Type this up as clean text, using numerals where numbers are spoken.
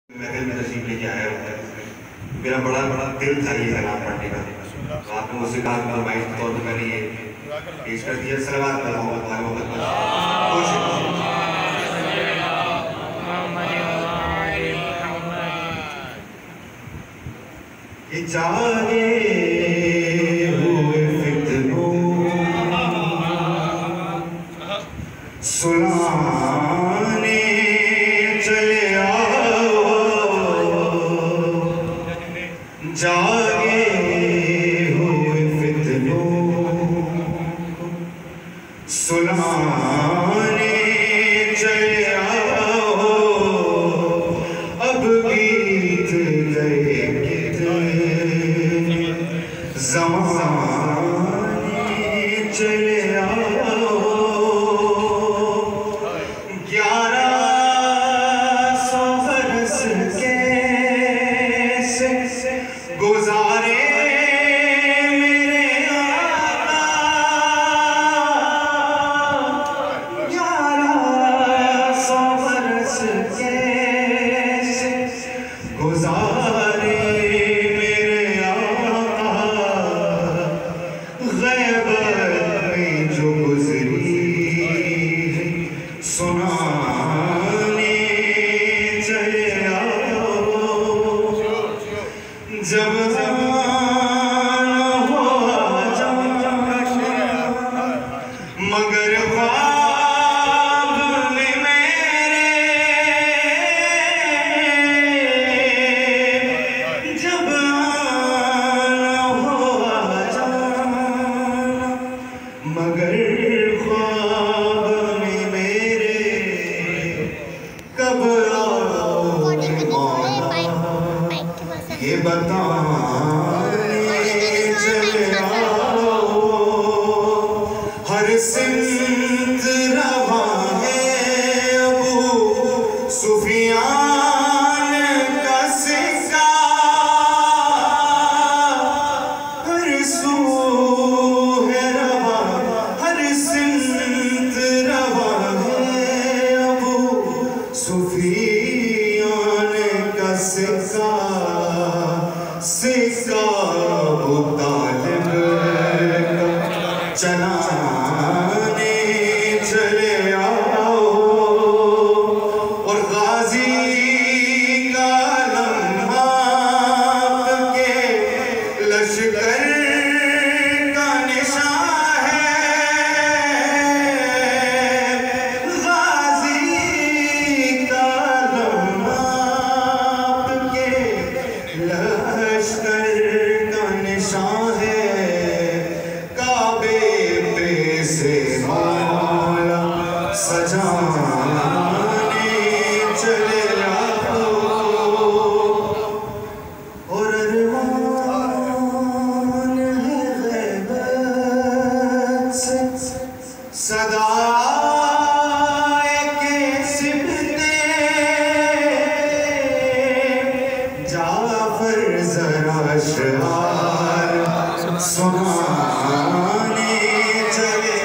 महफिल में तशरीफ लेके आया होता है। मेरा बड़ा बड़ा दिल था ये कलाम पढ़ने का, तो आपने मुझसे कहा फरमाइश के तौर पर मैंने ये पेश कर दिया। सलवात पर मोहम्मद जागे हुए फितनों सुनाने चले जागे हुए फितनों सुनाने चले आओ, अब बीत गए कितने ज़माने चले आओ। 1100 बरस कैसे गुजारे मेरे आका, 1100 बरस कैसे गुजारे मेरे आका, ग़ैबत में जो गुज़री सुनाने चले आओ। जब मगर ख्वाब में मेरे, जब आना हो जाना, मगर ख्वाब में मेरे कब आओगे मौला, ये बताने चले आओ। हर सिमत रवा है अबू सुफियान का सिक्का, हर सू है रवा, हर सिमत रवा है अबू सुफियान का सिक्का, सिक्का अबू तालिब चलाने चले आओ। और गाजी का लम्हा के लश्कर का निशान है, गाजी का लम्हा के लश्कर का निशान है। काबे पे से मौला सजाने चले आओ। और अरमान है ग़ैबत से सदा के सिमटे, जाफर ज़रा अशआर सुनाने चले